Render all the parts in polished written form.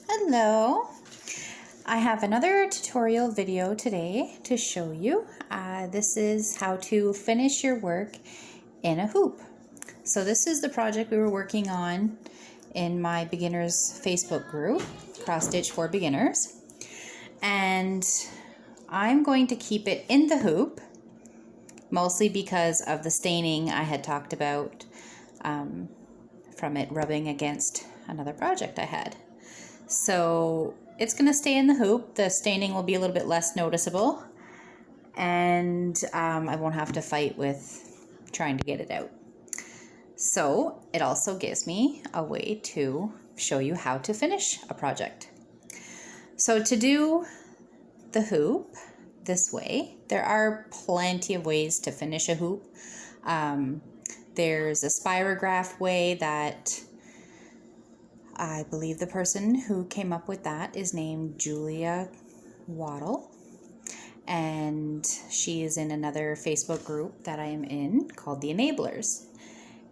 Hello, I have another tutorial video today to show you. This is how to finish your work in a hoop. So this is the project we were working on in my beginners Facebook group, Cross Stitch for Beginners. And I'm going to keep it in the hoop, mostly because of the staining I had talked about from it rubbing against another project I had. So it's going to stay in the hoop. The staining will be a little bit less noticeable, and I won't have to fight with trying to get it out. So it also gives me a way to show you how to finish a project. So to do the hoop this way, there are plenty of ways to finish a hoop. There's a spirograph way that I believe the person who came up with that is named Julia Waddle, and she is in another Facebook group that I am in called The Enablers,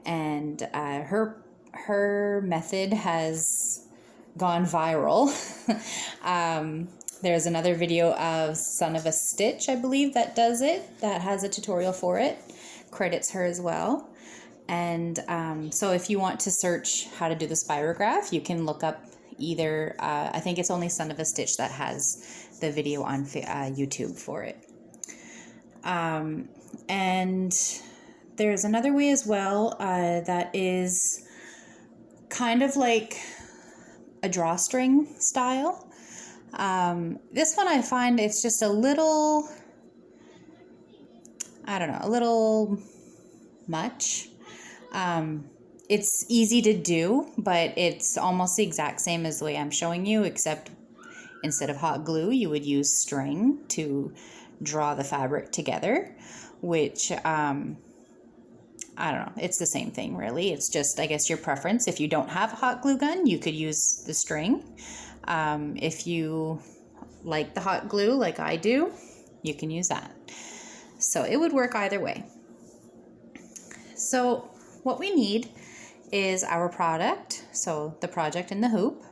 and her method has gone viral. There's another video of Son of a Stitch, I believe, that does it, that has a tutorial for it. Credits her as well. And so if you want to search how to do the spirograph, you can look up either, I think it's only Son of a Stitch that has the video on YouTube for it. And there's another way as well that is kind of like a drawstring style. This one I find it's just a little, I don't know, a little much. It's easy to do, but it's almost the exact same as the way I'm showing you, except instead of hot glue, you would use string to draw the fabric together, which, I don't know, it's the same thing really. It's just, I guess, your preference. If you don't have a hot glue gun, you could use the string. If you like the hot glue like I do, you can use that. So it would work either way. So what we need is our product, so the project in the hoop,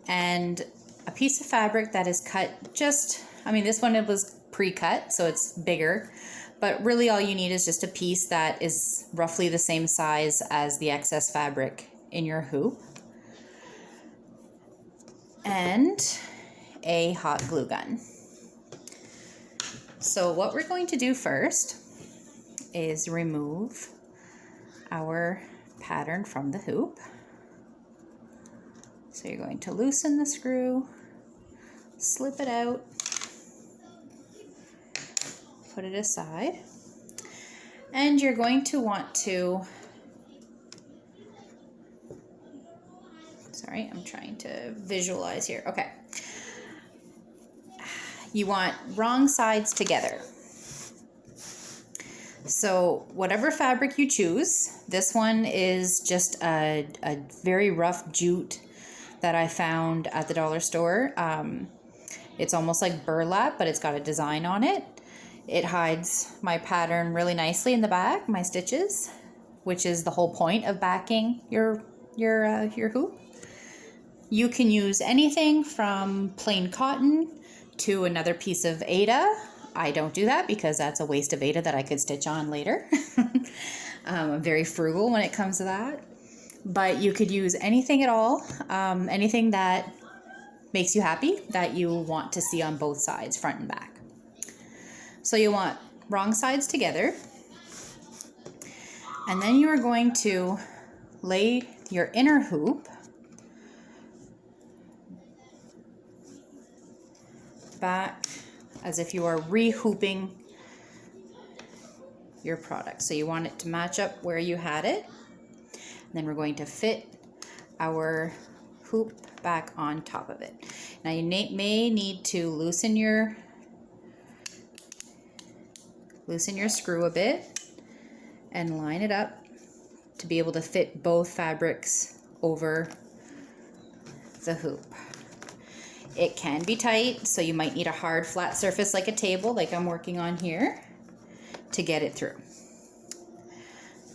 and a piece of fabric that is cut just, I mean, this one it was pre-cut, so it's bigger, but really all you need is just a piece that is roughly the same size as the excess fabric in your hoop, and a hot glue gun. So what we're going to do first is remove our pattern from the hoop. So you're going to loosen the screw, slip it out, put it aside, and you're going to want to, sorry, I'm trying to visualize here. Okay. You want wrong sides together. So whatever fabric you choose, this one is just a very rough jute that I found at the dollar store. It's almost like burlap, but it's got a design on it. It hides my pattern really nicely in the back, my stitches, which is the whole point of backing your hoop. You can use anything from plain cotton to another piece of Aida. I don't do that because that's a waste of Aida that I could stitch on later. I'm very frugal when it comes to that. But you could use anything at all, anything that makes you happy, that you want to see on both sides, front and back. So you want wrong sides together. And then you are going to lay your inner hoop back as if you are re-hooping your product. So you want it to match up where you had it. And then we're going to fit our hoop back on top of it. Now you may need to loosen your screw a bit and line it up to be able to fit both fabrics over the hoop. It can be tight, so you might need a hard flat surface like a table, like I'm working on here, to get it through.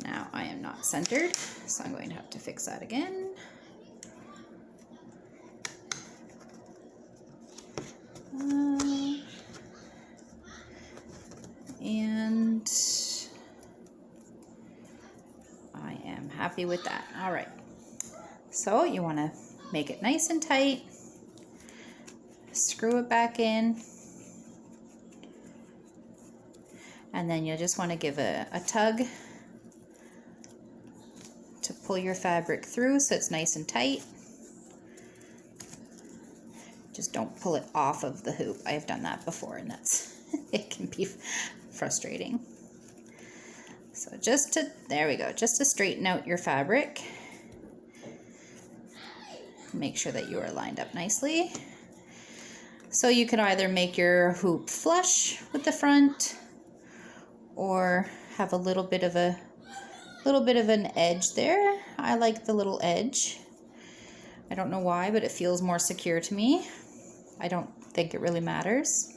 Now I am not centered, so I'm going to have to fix that again. happy with that. All right. So you want to make it nice and tight. Screw it back in. And then you'll just want to give a tug to pull your fabric through so it's nice and tight. Just don't pull it off of the hoop. I've done that before, and it can be frustrating. So there we go, just to straighten out your fabric. Make sure that you are lined up nicely. So you can either make your hoop flush with the front or have a little bit of an edge there. I like the little edge. I don't know why, but it feels more secure to me. I don't think it really matters.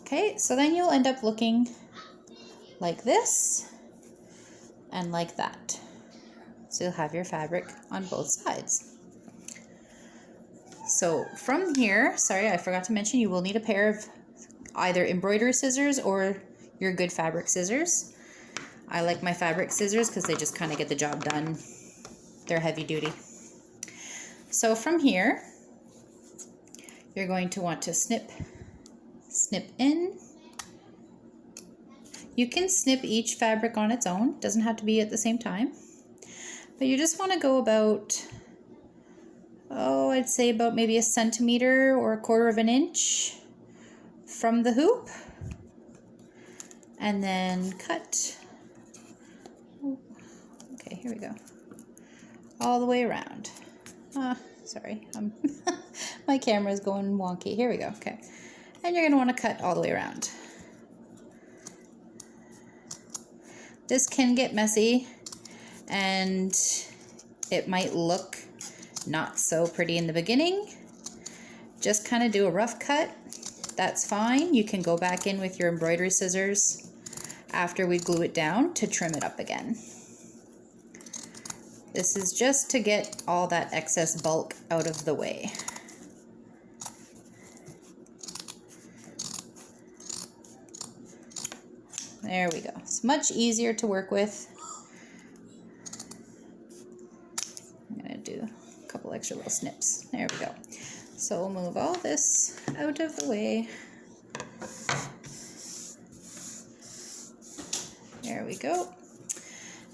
Okay, so then you'll end up looking like this and like that. So you'll have your fabric on both sides. So from here, sorry, I forgot to mention, you will need a pair of either embroidery scissors or your good fabric scissors. I like my fabric scissors because they just kind of get the job done. They're heavy duty. So from here, you're going to want to snip in. You can snip each fabric on its own. It doesn't have to be at the same time. But you just want to go about, I'd say about maybe 1 centimeter or 1/4 of an inch from the hoop. And then cut. Okay, here we go. All the way around. Sorry, my camera's going wonky. Here we go, okay. And you're gonna wanna cut all the way around. This can get messy and it might look not so pretty in the beginning. Just kind of do a rough cut. That's fine. You can go back in with your embroidery scissors after we glue it down to trim it up again. This is just to get all that excess bulk out of the way. There we go. It's much easier to work with. I'm gonna do a couple extra little snips. There we go. So we'll move all this out of the way. There we go.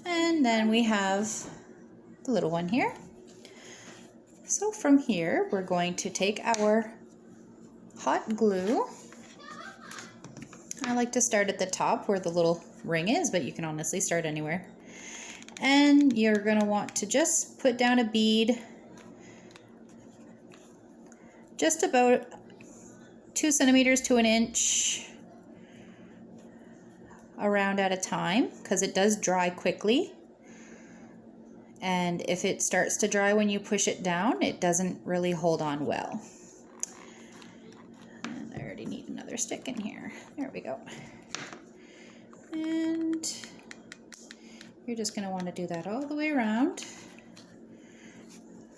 And then we have the little one here. So from here, we're going to take our hot glue. I like to start at the top where the little ring is, but you can honestly start anywhere. And you're going to want to just put down a bead just about 2 centimeters to 1 inch around at a time, because it does dry quickly. And if it starts to dry when you push it down, it doesn't really hold on well. And I already need another stick in here. There we go. And you're just going to want to do that all the way around.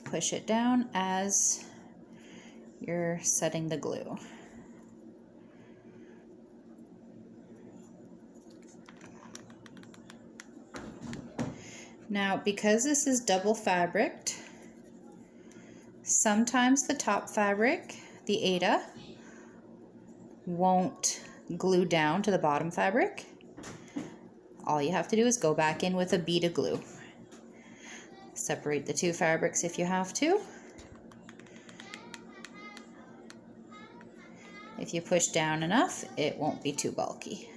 Push it down as you're setting the glue. Now, because this is double fabriced, sometimes the top fabric, the Aida, won't glue down to the bottom fabric. All you have to do is go back in with a bead of glue. Separate the two fabrics if you have to. If you push down enough, it won't be too bulky.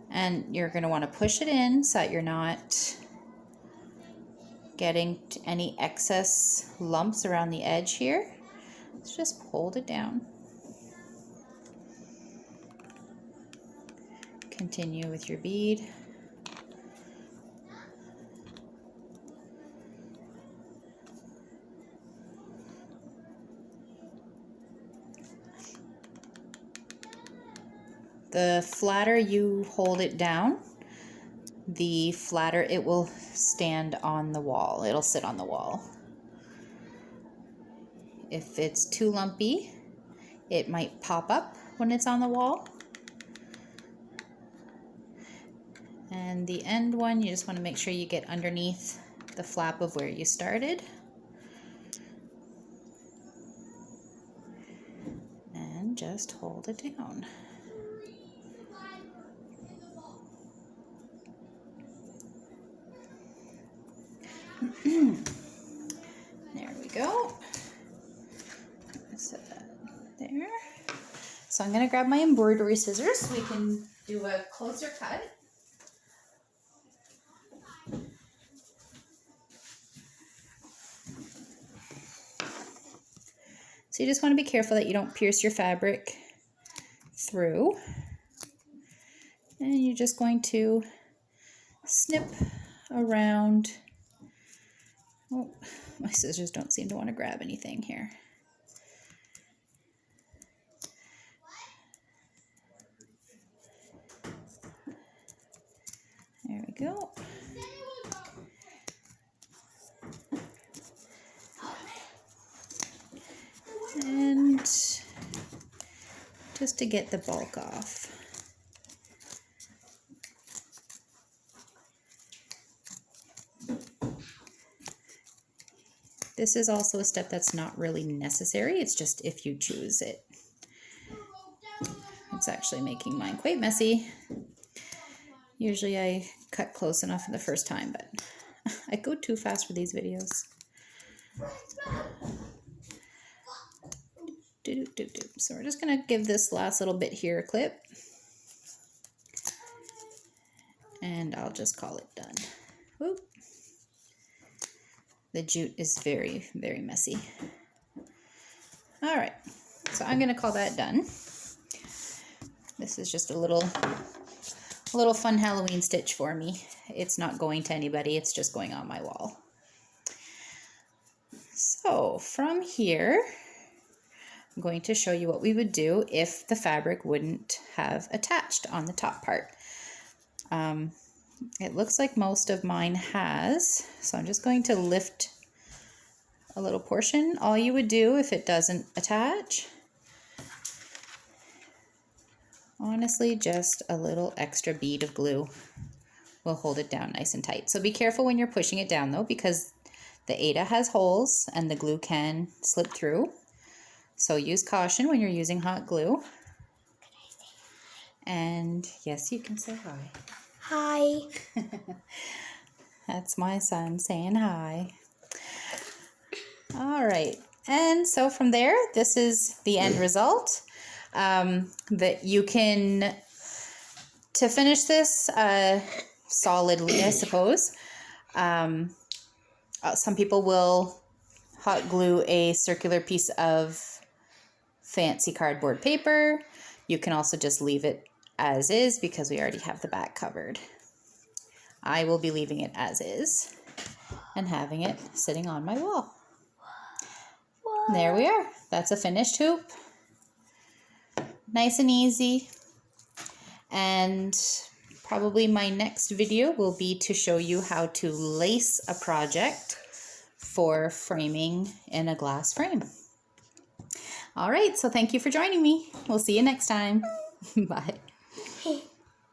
And you're going to want to push it in so that you're not getting any excess lumps around the edge here. Let's just hold it down. Continue with your bead. The flatter you hold it down, the flatter it will stand on the wall. It'll sit on the wall. If it's too lumpy, it might pop up when it's on the wall. And the end one, you just want to make sure you get underneath the flap of where you started. And just hold it down. There we go. Set that there. So I'm going to grab my embroidery scissors so we can do a closer cut. So you just want to be careful that you don't pierce your fabric through. And you're just going to snip around. Oh, my scissors don't seem to want to grab anything here. There we go. And just to get the bulk off. This is also a step that's not really necessary. It's just if you choose it. It's actually making mine quite messy. Usually I cut close enough the first time, but I go too fast for these videos. So we're just going to give this last little bit here a clip. And I'll just call it done. Whoop. The jute is very, very messy. All right, so I'm going to call that done. This is just a little fun Halloween stitch for me. It's not going to anybody, it's just going on my wall. So from here, I'm going to show you what we would do if the fabric wouldn't have attached on the top part. It looks like most of mine has, so I'm just going to lift a little portion. All you would do if it doesn't attach, honestly, just a little extra bead of glue will hold it down nice and tight. So be careful when you're pushing it down though, because the Aida has holes and the glue can slip through. So use caution when you're using hot glue. And yes, you can say hi. Hi. That's my son saying hi. All right, and so from there, this is the end result. That you can, to finish this solidly, I suppose, some people will hot glue a circular piece of fancy cardboard paper. You can also just leave it as is because we already have the back covered. I will be leaving it as is and having it sitting on my wall. There we are. That's a finished hoop. Nice and easy. And probably my next video will be to show you how to lace a project for framing in a glass frame. All right, so thank you for joining me. We'll see you next time. Bye.